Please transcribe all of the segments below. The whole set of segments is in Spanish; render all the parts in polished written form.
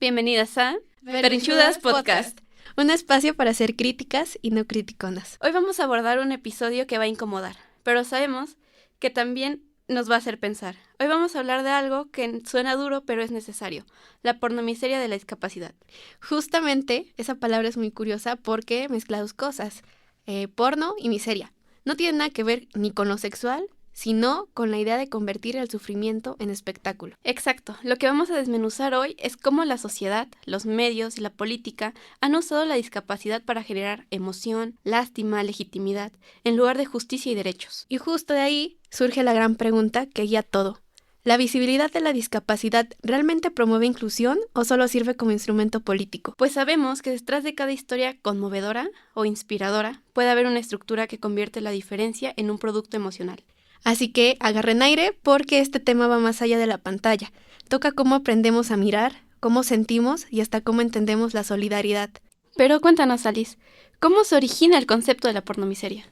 Bienvenidas a Berrinchudas Podcast, un espacio para ser críticas y no criticonas. Hoy vamos a abordar un episodio que va a incomodar, pero sabemos que también nos va a hacer pensar. Hoy vamos a hablar de algo que suena duro pero es necesario, la pornomiseria de la discapacidad. Justamente, esa palabra es muy curiosa porque mezcla dos cosas, porno y miseria. No tiene nada que ver ni con lo sexual, sino con la idea de convertir el sufrimiento en espectáculo. Exacto, lo que vamos a desmenuzar hoy es cómo la sociedad, los medios y la política han usado la discapacidad para generar emoción, lástima, legitimidad, en lugar de justicia y derechos. Y justo de ahí surge la gran pregunta que guía todo. ¿La visibilidad de la discapacidad realmente promueve inclusión o solo sirve como instrumento político? Pues sabemos que detrás de cada historia conmovedora o inspiradora puede haber una estructura que convierte la diferencia en un producto emocional. Así que agarren aire porque este tema va más allá de la pantalla. Toca cómo aprendemos a mirar, cómo sentimos y hasta cómo entendemos la solidaridad. Pero cuéntanos, Alice, ¿cómo se origina el concepto de la pornomiseria?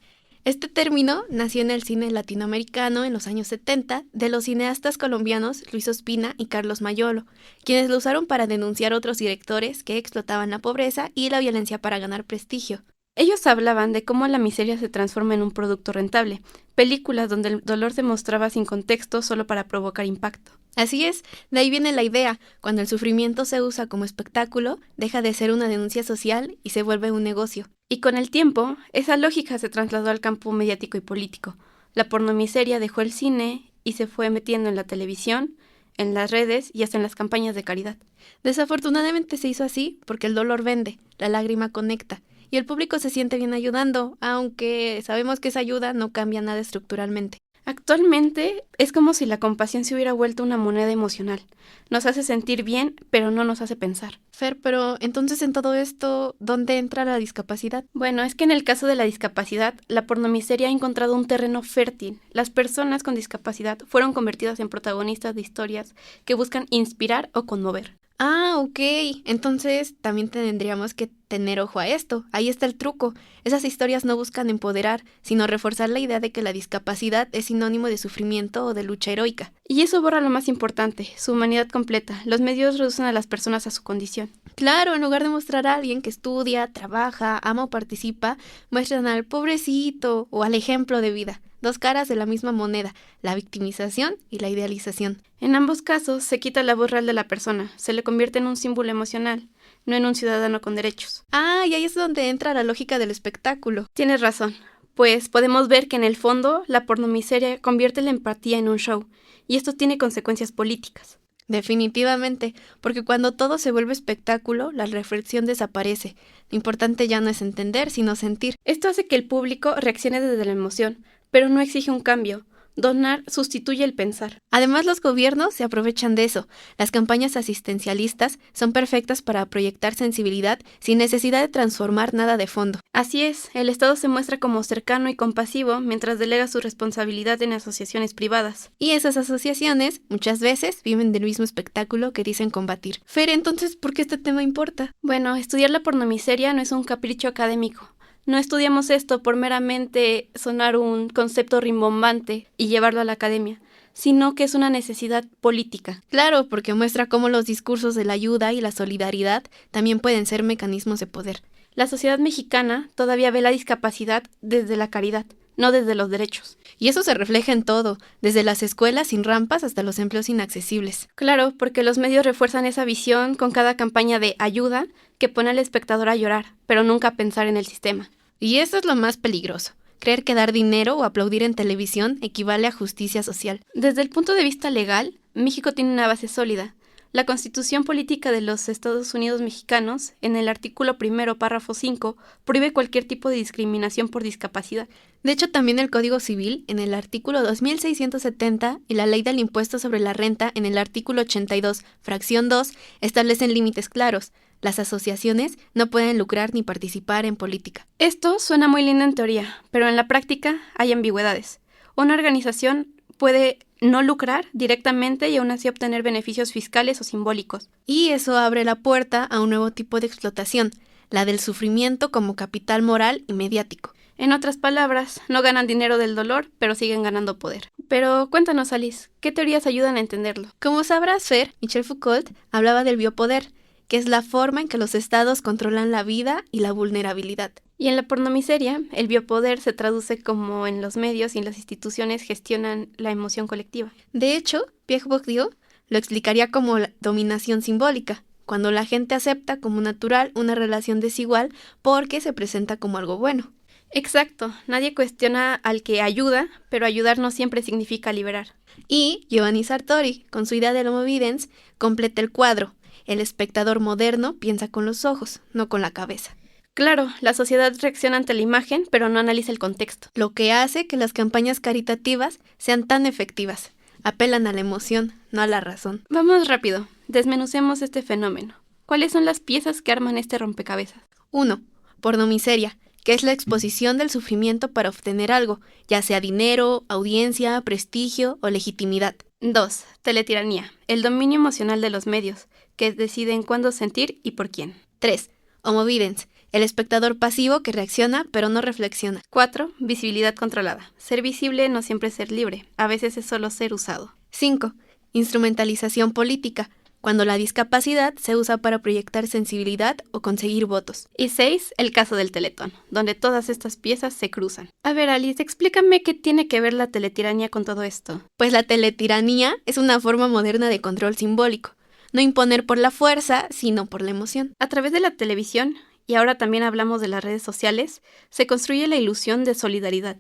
Este término nació en el cine latinoamericano en los años 70 de los cineastas colombianos Luis Ospina y Carlos Mayolo, quienes lo usaron para denunciar a otros directores que explotaban la pobreza y la violencia para ganar prestigio. Ellos hablaban de cómo la miseria se transforma en un producto rentable, películas donde el dolor se mostraba sin contexto solo para provocar impacto. Así es, de ahí viene la idea, cuando el sufrimiento se usa como espectáculo, deja de ser una denuncia social y se vuelve un negocio. Y con el tiempo, esa lógica se trasladó al campo mediático y político. La pornomiseria dejó el cine y se fue metiendo en la televisión, en las redes y hasta en las campañas de caridad. Desafortunadamente se hizo así porque el dolor vende, la lágrima conecta. Y el público se siente bien ayudando, aunque sabemos que esa ayuda no cambia nada estructuralmente. Actualmente es como si la compasión se hubiera vuelto una moneda emocional. Nos hace sentir bien, pero no nos hace pensar. Fer, pero entonces en todo esto, ¿dónde entra la discapacidad? Bueno, es que en el caso de la discapacidad, la pornomiseria ha encontrado un terreno fértil. Las personas con discapacidad fueron convertidas en protagonistas de historias que buscan inspirar o conmover. Ah, ok. Entonces también tendríamos que tener ojo a esto. Ahí está el truco. Esas historias no buscan empoderar, sino reforzar la idea de que la discapacidad es sinónimo de sufrimiento o de lucha heroica. Y eso borra lo más importante, su humanidad completa. Los medios reducen a las personas a su condición. Claro, en lugar de mostrar a alguien que estudia, trabaja, ama o participa, muestran al pobrecito o al ejemplo de vida. Dos caras de la misma moneda, la victimización y la idealización. En ambos casos se quita la voz real de la persona, se le convierte en un símbolo emocional, no en un ciudadano con derechos. Ah, y ahí es donde entra la lógica del espectáculo. Tienes razón, pues podemos ver que en el fondo la pornomiseria convierte la empatía en un show, y esto tiene consecuencias políticas. Definitivamente, porque cuando todo se vuelve espectáculo, la reflexión desaparece. Lo importante ya no es entender, sino sentir. Esto hace que el público reaccione desde la emoción, pero no exige un cambio. Donar sustituye el pensar. Además, los gobiernos se aprovechan de eso. Las campañas asistencialistas son perfectas para proyectar sensibilidad sin necesidad de transformar nada de fondo. Así es, el Estado se muestra como cercano y compasivo mientras delega su responsabilidad en asociaciones privadas. Y esas asociaciones, muchas veces, viven del mismo espectáculo que dicen combatir. Fer, entonces, ¿por qué este tema importa? Bueno, estudiar la pornomiseria no es un capricho académico. No estudiamos esto por meramente sonar un concepto rimbombante y llevarlo a la academia, sino que es una necesidad política. Claro, porque muestra cómo los discursos de la ayuda y la solidaridad también pueden ser mecanismos de poder. La sociedad mexicana todavía ve la discapacidad desde la caridad, no desde los derechos. Y eso se refleja en todo, desde las escuelas sin rampas hasta los empleos inaccesibles. Claro, porque los medios refuerzan esa visión con cada campaña de ayuda que pone al espectador a llorar, pero nunca a pensar en el sistema. Y eso es lo más peligroso. Creer que dar dinero o aplaudir en televisión equivale a justicia social. Desde el punto de vista legal, México tiene una base sólida. La Constitución Política de los Estados Unidos Mexicanos, en el artículo 1, párrafo 5, prohíbe cualquier tipo de discriminación por discapacidad. De hecho, también el Código Civil, en el artículo 2670, y la Ley del Impuesto sobre la Renta, en el artículo 82, fracción 2, establecen límites claros. Las asociaciones no pueden lucrar ni participar en política. Esto suena muy lindo en teoría, pero en la práctica hay ambigüedades. Una organización puede no lucrar directamente y aún así obtener beneficios fiscales o simbólicos. Y eso abre la puerta a un nuevo tipo de explotación, la del sufrimiento como capital moral y mediático. En otras palabras, no ganan dinero del dolor, pero siguen ganando poder. Pero cuéntanos, Alice, ¿qué teorías ayudan a entenderlo? Como sabrás, Fer, Michel Foucault hablaba del biopoder, que es la forma en que los estados controlan la vida y la vulnerabilidad. Y en la pornomiseria, el biopoder se traduce como en los medios y en las instituciones gestionan la emoción colectiva. De hecho, Pierre Bourdieu lo explicaría como la dominación simbólica, cuando la gente acepta como natural una relación desigual porque se presenta como algo bueno. Exacto, nadie cuestiona al que ayuda, pero ayudar no siempre significa liberar. Y Giovanni Sartori, con su idea del homo videns, completa el cuadro. El espectador moderno piensa con los ojos, no con la cabeza. Claro, la sociedad reacciona ante la imagen, pero no analiza el contexto. Lo que hace que las campañas caritativas sean tan efectivas. Apelan a la emoción, no a la razón. Vamos rápido, desmenucemos este fenómeno. ¿Cuáles son las piezas que arman este rompecabezas? 1. Pornomiseria, que es la exposición del sufrimiento para obtener algo, ya sea dinero, audiencia, prestigio o legitimidad. 2. Teletiranía, el dominio emocional de los medios, que deciden cuándo sentir y por quién. 3. Homo videns, el espectador pasivo que reacciona pero no reflexiona. 4. Visibilidad controlada. Ser visible no siempre es ser libre, a veces es solo ser usado. 5. Instrumentalización política, cuando la discapacidad se usa para proyectar sensibilidad o conseguir votos. Y 6. El caso del Teletón, donde todas estas piezas se cruzan. A ver, Alice, explícame qué tiene que ver la teletiranía con todo esto. Pues la teletiranía es una forma moderna de control simbólico. No imponer por la fuerza, sino por la emoción. A través de la televisión, y ahora también hablamos de las redes sociales, se construye la ilusión de solidaridad,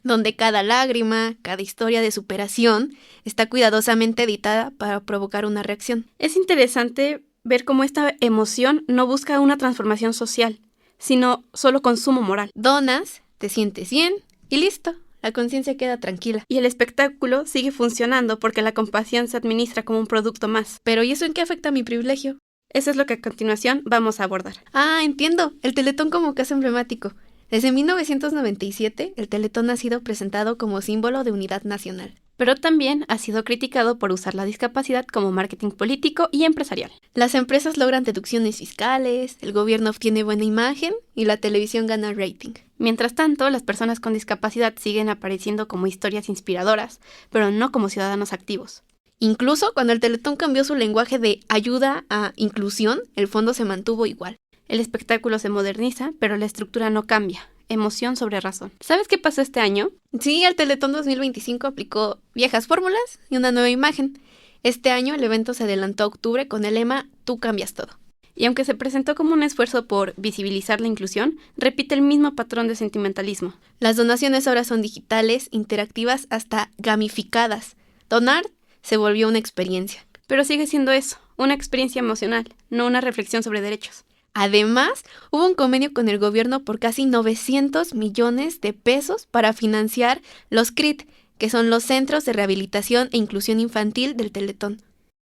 donde cada lágrima, cada historia de superación está cuidadosamente editada para provocar una reacción. Es interesante ver cómo esta emoción no busca una transformación social, sino solo consumo moral. Donas, te sientes bien y listo, la conciencia queda tranquila. Y el espectáculo sigue funcionando porque la compasión se administra como un producto más. Pero ¿y eso en qué afecta a mi privilegio? Eso es lo que a continuación vamos a abordar. Ah, entiendo, el Teletón como caso emblemático. Desde 1997, el Teletón ha sido presentado como símbolo de unidad nacional. Pero también ha sido criticado por usar la discapacidad como marketing político y empresarial. Las empresas logran deducciones fiscales, el gobierno obtiene buena imagen y la televisión gana rating. Mientras tanto, las personas con discapacidad siguen apareciendo como historias inspiradoras, pero no como ciudadanos activos. Incluso cuando el Teletón cambió su lenguaje de ayuda a inclusión, el fondo se mantuvo igual. El espectáculo se moderniza, pero la estructura no cambia. Emoción sobre razón. ¿Sabes qué pasó este año? Sí, el Teletón 2025 aplicó viejas fórmulas y una nueva imagen. Este año el evento se adelantó a octubre con el lema Tú cambias todo. Y aunque se presentó como un esfuerzo por visibilizar la inclusión, repite el mismo patrón de sentimentalismo. Las donaciones ahora son digitales, interactivas, hasta gamificadas. Donar se volvió una experiencia. Pero sigue siendo eso, una experiencia emocional, no una reflexión sobre derechos. Además, hubo un convenio con el gobierno por casi 900 millones de pesos para financiar los CRIT, que son los Centros de Rehabilitación e Inclusión Infantil del Teletón.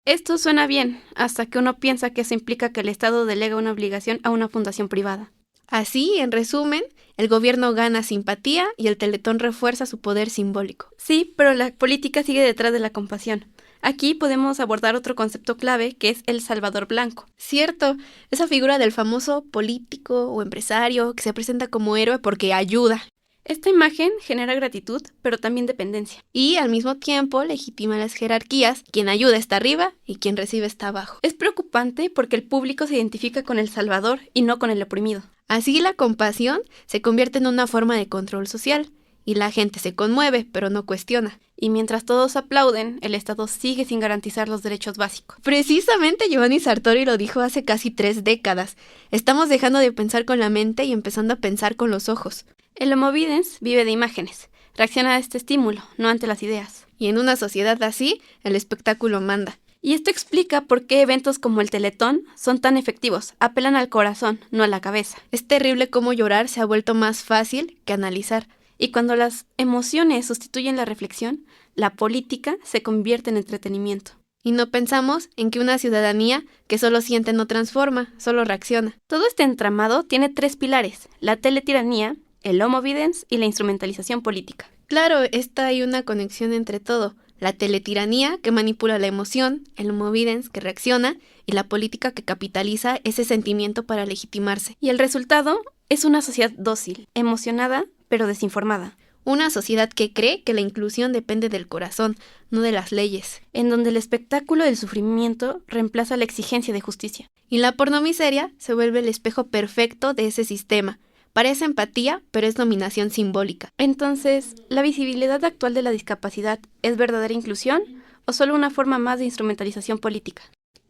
Esto suena bien, hasta que uno piensa que eso implica que el Estado delega una obligación a una fundación privada. Así, en resumen, el gobierno gana simpatía y el Teletón refuerza su poder simbólico. Sí, pero la política sigue detrás de la compasión. Aquí podemos abordar otro concepto clave que es el Salvador Blanco. Cierto, esa figura del famoso político o empresario que se presenta como héroe porque ayuda. Esta imagen genera gratitud, pero también dependencia. Y al mismo tiempo legitima las jerarquías, quien ayuda está arriba y quien recibe está abajo. Es preocupante porque el público se identifica con el Salvador y no con el oprimido. Así la compasión se convierte en una forma de control social. Y la gente se conmueve, pero no cuestiona. Y mientras todos aplauden, el Estado sigue sin garantizar los derechos básicos. Precisamente Giovanni Sartori lo dijo hace casi 3 décadas. Estamos dejando de pensar con la mente y empezando a pensar con los ojos. El Homo Videns vive de imágenes. Reacciona a este estímulo, no ante las ideas. Y en una sociedad así, el espectáculo manda. Y esto explica por qué eventos como el Teletón son tan efectivos. Apelan al corazón, no a la cabeza. Es terrible cómo llorar se ha vuelto más fácil que analizar. Y cuando las emociones sustituyen la reflexión, la política se convierte en entretenimiento. Y no pensamos en que una ciudadanía que solo siente no transforma, solo reacciona. Todo este entramado tiene 3 pilares: la teletiranía, el homo videns y la instrumentalización política. Claro, hay una conexión entre todo. La teletiranía, que manipula la emoción, el homo videns, que reacciona, y la política, que capitaliza ese sentimiento para legitimarse. Y el resultado es una sociedad dócil, emocionada, pero desinformada. Una sociedad que cree que la inclusión depende del corazón, no de las leyes. En donde el espectáculo del sufrimiento reemplaza la exigencia de justicia. Y la pornomiseria se vuelve el espejo perfecto de ese sistema. Parece empatía, pero es dominación simbólica. Entonces, ¿la visibilidad actual de la discapacidad es verdadera inclusión o solo una forma más de instrumentalización política?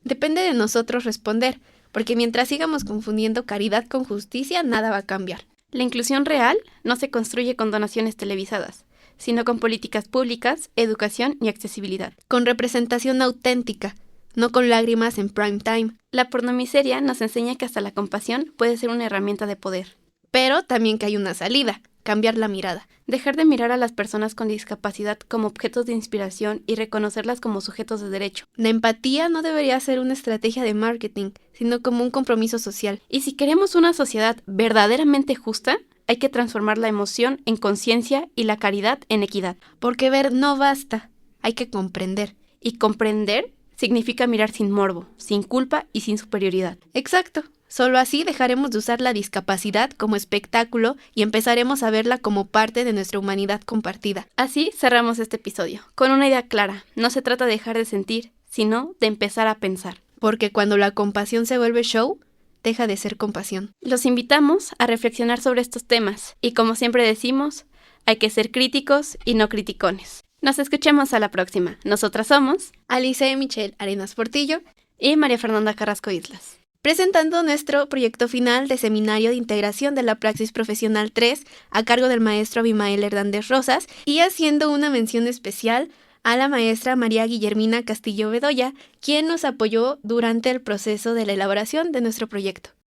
Depende de nosotros responder, porque mientras sigamos confundiendo caridad con justicia, nada va a cambiar. La inclusión real no se construye con donaciones televisadas, sino con políticas públicas, educación y accesibilidad. Con representación auténtica, no con lágrimas en prime time. La pornomiseria nos enseña que hasta la compasión puede ser una herramienta de poder. Pero también que hay una salida, cambiar la mirada. Dejar de mirar a las personas con discapacidad como objetos de inspiración y reconocerlas como sujetos de derecho. La empatía no debería ser una estrategia de marketing, sino como un compromiso social. Y si queremos una sociedad verdaderamente justa, hay que transformar la emoción en conciencia y la caridad en equidad. Porque ver no basta, hay que comprender. Y comprender significa mirar sin morbo, sin culpa y sin superioridad. Exacto. Solo así dejaremos de usar la discapacidad como espectáculo y empezaremos a verla como parte de nuestra humanidad compartida. Así cerramos este episodio, con una idea clara. No se trata de dejar de sentir, sino de empezar a pensar. Porque cuando la compasión se vuelve show, deja de ser compasión. Los invitamos a reflexionar sobre estos temas y, como siempre decimos, hay que ser críticos y no criticones. Nos escuchamos a la próxima. Nosotras somos Alice Michelle Arenas Portillo y María Fernanda Carrasco Islas, presentando nuestro proyecto final de Seminario de Integración de la Praxis Profesional 3 a cargo del maestro Abimael Hernández Rosas y haciendo una mención especial a la maestra María Guillermina Castillo Bedoya, quien nos apoyó durante el proceso de la elaboración de nuestro proyecto.